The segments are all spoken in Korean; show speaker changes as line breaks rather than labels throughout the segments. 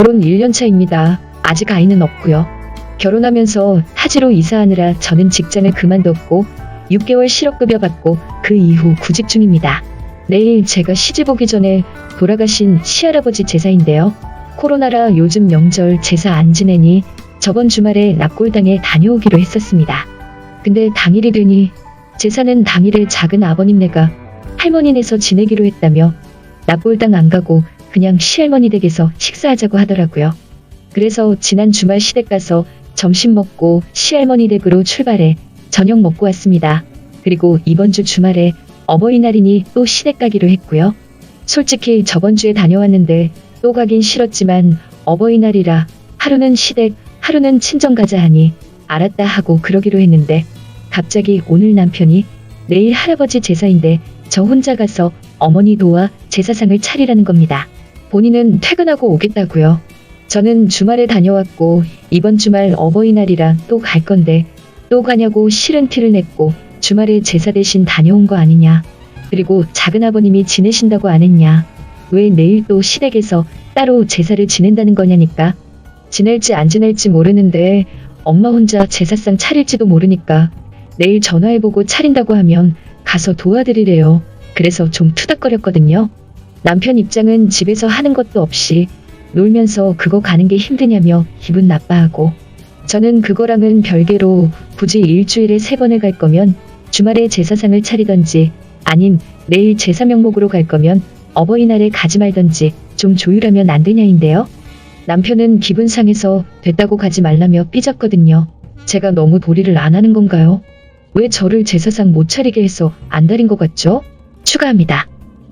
결혼 1년 차입니다. 아직 아이는 없고요. 결혼하면서 타지로 이사하느라 저는 직장을 그만뒀고 6개월 실업급여 받고 그 이후 구직 중입니다. 내일 제가 시집 오기 전에 돌아가신 시할아버지 제사인데요. 코로나라 요즘 명절 제사 안 지내니 저번 주말에 납골당에 다녀오기로 했었습니다. 근데 당일이 되니 제사는 당일에 작은 아버님네가 할머니네서 지내기로 했다며 납골당 안 가고 그냥 시할머니 댁에서 식사하자고 하더라고요. 그래서 지난 주말 시댁 가서 점심 먹고 시할머니 댁으로 출발해 저녁 먹고 왔습니다. 그리고 이번 주 주말에 어버이날이니 또 시댁 가기로 했고요. 솔직히 저번 주에 다녀왔는데 또 가긴 싫었지만 어버이날이라 하루는 시댁, 하루는 친정 가자 하니 알았다 하고 그러기로 했는데 갑자기 오늘 남편이 내일 할아버지 제사인데 저 혼자 가서 어머니 도와 제사상을 차리라는 겁니다. 본인은 퇴근하고 오겠다고요. 저는 주말에 다녀왔고 이번 주말 어버이날이라 또 갈 건데 또 가냐고 싫은 티를 냈고 주말에 제사 대신 다녀온 거 아니냐. 그리고 작은아버님이 지내신다고 안 했냐. 왜 내일 또 시댁에서 따로 제사를 지낸다는 거냐니까. 지낼지 안 지낼지 모르는데 엄마 혼자 제사상 차릴지도 모르니까 내일 전화해보고 차린다고 하면 가서 도와드리래요. 그래서 좀 투닥거렸거든요. 남편 입장은 집에서 하는 것도 없이 놀면서 그거 가는 게 힘드냐며 기분 나빠하고 저는 그거랑은 별개로 굳이 일주일에 3번을 갈 거면 주말에 제사상을 차리던지 아님 내일 제사 명목으로 갈 거면 어버이날에 가지 말던지 좀 조율하면 안 되냐인데요. 남편은 기분 상해서 됐다고 가지 말라며 삐졌거든요. 제가 너무 도리를 안 하는 건가요? 왜 저를 제사상 못 차리게 해서 안달인 것 같죠? 추가합니다.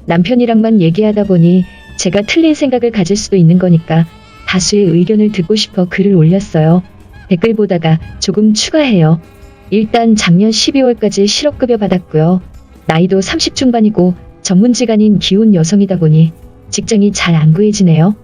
남편이랑만 얘기하다 보니 제가 틀린 생각을 가질 수도 있는 거니까 다수의 의견을 듣고 싶어 글을 올렸어요. 댓글 보다가 조금 추가해요. 일단 작년 12월까지 실업급여 받았고요. 나이도 30 중반이고 전문직아닌 기혼 여성이다 보니 직장이 잘 안 구해지네요.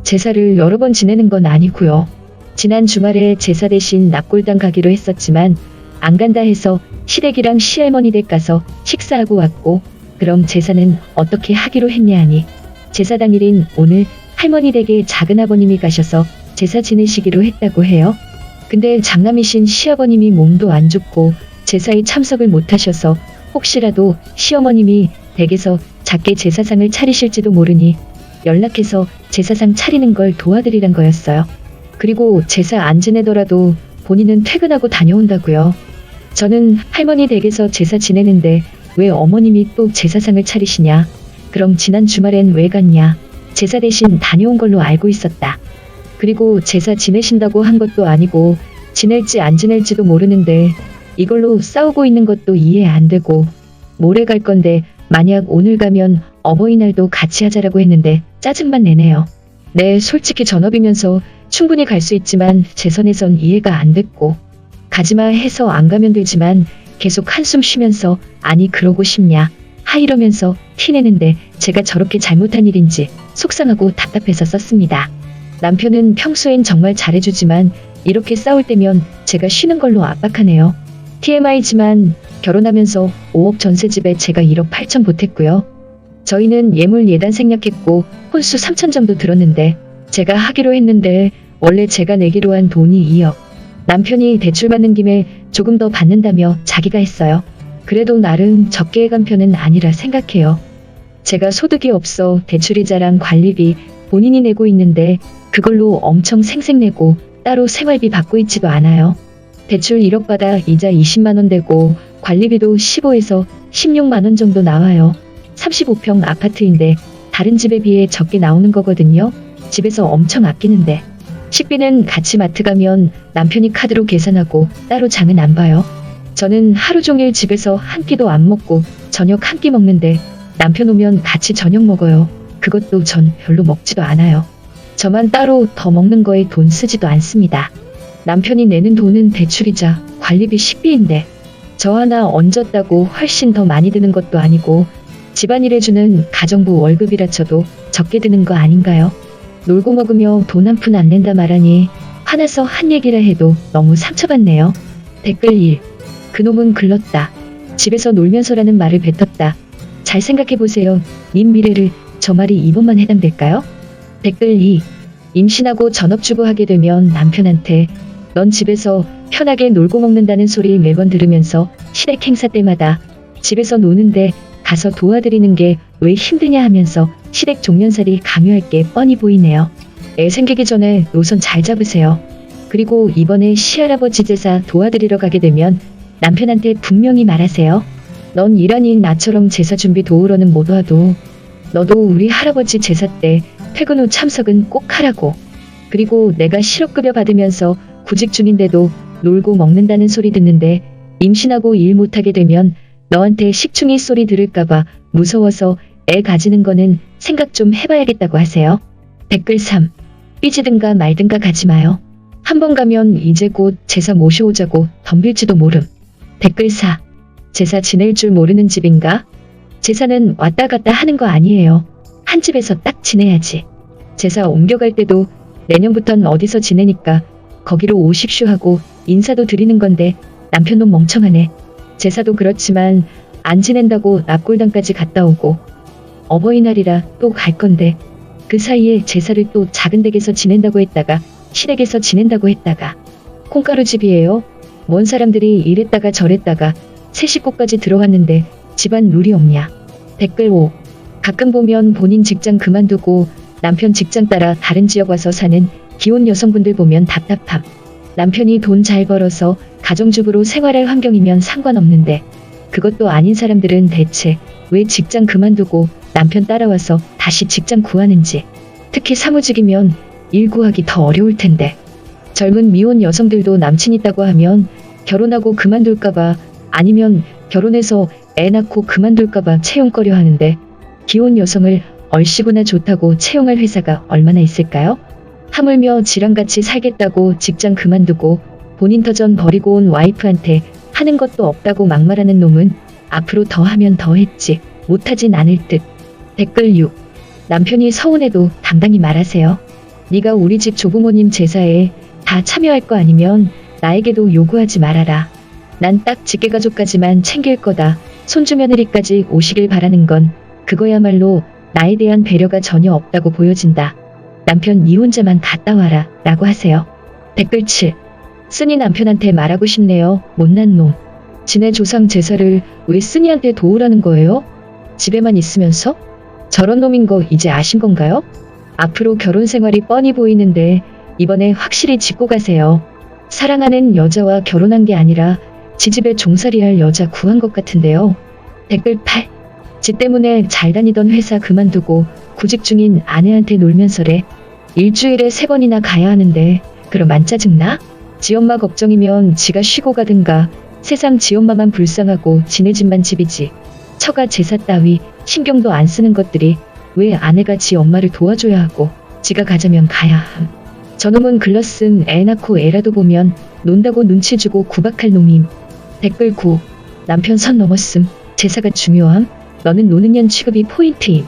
제사를 여러 번 지내는 건 아니고요. 지난 주말에 제사 대신 납골당 가기로 했었지만 안 간다 해서 시댁이랑 시할머니 댁 가서 식사하고 왔고 그럼 제사는 어떻게 하기로 했냐 하니 제사 당일인 오늘 할머니 댁에 작은아버님이 가셔서 제사 지내시기로 했다고 해요. 근데 장남이신 시아버님이 몸도 안 좋고 제사에 참석을 못 하셔서 혹시라도 시어머님이 댁에서 작게 제사상을 차리실지도 모르니 연락해서 제사상 차리는 걸 도와드리란 거였어요. 그리고 제사 안 지내더라도 본인은 퇴근하고 다녀온다고요. 저는 할머니 댁에서 제사 지내는데 왜 어머님이 또 제사상을 차리시냐. 그럼 지난 주말엔 왜 갔냐. 제사 대신 다녀온 걸로 알고 있었다. 그리고 제사 지내신다고 한 것도 아니고 지낼지 안 지낼지도 모르는데 이걸로 싸우고 있는 것도 이해 안 되고 모레 갈 건데 만약 오늘 가면 어버이날도 같이 하자라고 했는데 짜증만 내네요. 네, 솔직히 전업이면서 충분히 갈 수 있지만 제 선에선 이해가 안 됐고 가지마 해서 안 가면 되지만 계속 한숨 쉬면서 아니 그러고 싶냐 하 이러면서 티내는데 제가 저렇게 잘못한 일인지 속상하고 답답해서 썼습니다. 남편은 평소엔 정말 잘해주지만 이렇게 싸울 때면 제가 쉬는 걸로 압박하네요. TMI지만 결혼하면서 5억 전세집에 제가 1억 8천 보탰고요. 저희는 예물 예단 생략했고 혼수 3천 정도 들었는데 제가 하기로 했는데 원래 제가 내기로 한 돈이 2억. 남편이 대출 받는 김에 조금 더 받는다며 자기가 했어요. 그래도 나름 적게 해간 편은 아니라 생각해요. 제가 소득이 없어 대출이자랑 관리비 본인이 내고 있는데 그걸로 엄청 생색내고 따로 생활비 받고 있지도 않아요. 대출 1억 받아 이자 20만원 되고 관리비도 15에서 16만원 정도 나와요. 35평 아파트인데 다른 집에 비해 적게 나오는 거거든요. 집에서 엄청 아끼는데. 식비는 같이 마트 가면 남편이 카드로 계산하고 따로 장은 안 봐요. 저는 하루 종일 집에서 한 끼도 안 먹고 저녁 한 끼 먹는데 남편 오면 같이 저녁 먹어요. 그것도 전 별로 먹지도 않아요. 저만 따로 더 먹는 거에 돈 쓰지도 않습니다. 남편이 내는 돈은 대출이자 관리비 식비인데 저 하나 얹었다고 훨씬 더 많이 드는 것도 아니고 집안일 해주는 가정부 월급이라 쳐도 적게 드는 거 아닌가요? 놀고 먹으며 돈 한 푼 안 낸다 말하니 화나서 한 얘기라 해도 너무 상처받네요. 댓글 1. 그놈은 글렀다. 집에서 놀면서라는 말을 뱉었다. 잘 생각해보세요. 님 미래를 저 말이 이번만 해당될까요? 댓글 2. 임신하고 전업주부 하게 되면 남편한테 넌 집에서 편하게 놀고 먹는다는 소리 매번 들으면서 시댁 행사 때마다 집에서 노는데 가서 도와드리는 게 왜 힘드냐 하면서 시댁 종년살이 강요할 게 뻔히 보이네요. 애 생기기 전에 노선 잘 잡으세요. 그리고 이번에 시할아버지 제사 도와드리러 가게 되면 남편한테 분명히 말하세요. 넌 일하니 나처럼 제사 준비 도우러는 못 와도 너도 우리 할아버지 제사 때 퇴근 후 참석은 꼭 하라고. 그리고 내가 실업급여 받으면서 구직 중인데도 놀고 먹는다는 소리 듣는데 임신하고 일 못하게 되면 너한테 식충이 소리 들을까봐 무서워서 애 가지는 거는 생각 좀 해봐야겠다고 하세요. 댓글 3. 삐지든가 말든가 가지 마요. 한 번 가면 이제 곧 제사 모셔오자고 덤빌지도 모름. 댓글 4. 제사 지낼 줄 모르는 집인가? 제사는 왔다 갔다 하는 거 아니에요. 한 집에서 딱 지내야지. 제사 옮겨갈 때도 내년부턴 어디서 지내니까 거기로 오십시오 하고 인사도 드리는 건데 남편 놈 멍청하네. 제사도 그렇지만 안 지낸다고 납골당까지 갔다 오고 어버이날이라 또 갈 건데 그 사이에 제사를 또 작은 댁에서 지낸다고 했다가 시댁에서 지낸다고 했다가 콩가루집이에요. 뭔 사람들이 이랬다가 저랬다가 새 식구까지 들어왔는데 집안 룰이 없냐. 댓글 5. 가끔 보면 본인 직장 그만두고 남편 직장 따라 다른 지역 와서 사는 기혼 여성분들 보면 답답함. 남편이 돈 잘 벌어서 가정주부로 생활할 환경이면 상관없는데 그것도 아닌 사람들은 대체 왜 직장 그만두고 남편 따라와서 다시 직장 구하는지. 특히 사무직이면 일 구하기 더 어려울 텐데. 젊은 미혼 여성들도 남친 있다고 하면 결혼하고 그만둘까봐 아니면 결혼해서 애 낳고 그만둘까봐 채용거려 하는데 기혼 여성을 얼씨구나 좋다고 채용할 회사가 얼마나 있을까요? 하물며 지랑같이 살겠다고 직장 그만두고 본인 터전 버리고 온 와이프한테 하는 것도 없다고 막말하는 놈은 앞으로 더 하면 더 했지 못하진 않을 듯. 댓글 6. 남편이 서운해도 당당히 말하세요. 네가 우리 집 조부모님 제사에 다 참여할 거 아니면 나에게도 요구하지 말아라. 난 딱 직계가족까지만 챙길 거다. 손주 며느리까지 오시길 바라는 건 그거야말로 나에 대한 배려가 전혀 없다고 보여진다. 남편 니 혼자만 갔다 와라 라고 하세요. 댓글 7. 쓰니 남편한테 말하고 싶네요. 못난 놈. 지네 조상 제사를 왜 쓰니한테 도우라는 거예요? 집에만 있으면서? 저런 놈인 거 이제 아신 건가요? 앞으로 결혼 생활이 뻔히 보이는데 이번에 확실히 짚고 가세요. 사랑하는 여자와 결혼한 게 아니라 지집에 종살이할 여자 구한 것 같은데요. 댓글 8. 지 때문에 잘 다니던 회사 그만두고 구직 중인 아내한테 놀면서래. 일주일에 3번이나 가야 하는데 그럼 안 짜증나? 지엄마 걱정이면 지가 쉬고 가든가. 세상 지엄마만 불쌍하고 지네 집만 집이지. 처가 제사 따위 신경도 안 쓰는 것들이 왜 아내가 지 엄마를 도와줘야 하고 지가 가자면 가야 함. 저놈은 글러쓴 애 낳고 애라도 보면 논다고 눈치 주고 구박할 놈임. 댓글 9. 남편 선 넘었음. 제사가 중요함. 너는 노는 년 취급이 포인트임.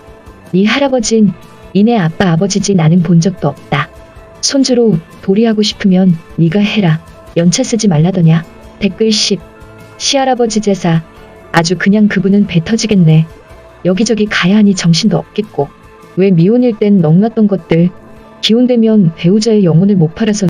네 할아버진 니네 아빠 아버지지 나는 본 적도 없다. 손주로 도리하고 싶으면 네가 해라. 연차 쓰지 말라더냐. 댓글 10. 시할아버지 제사 아주 그냥 그분은 배 터지겠네. 여기저기 가야 하니 정신도 없겠고 왜 미혼일 땐 넉놨던 것들 기혼되면 배우자의 영혼을 못 팔아서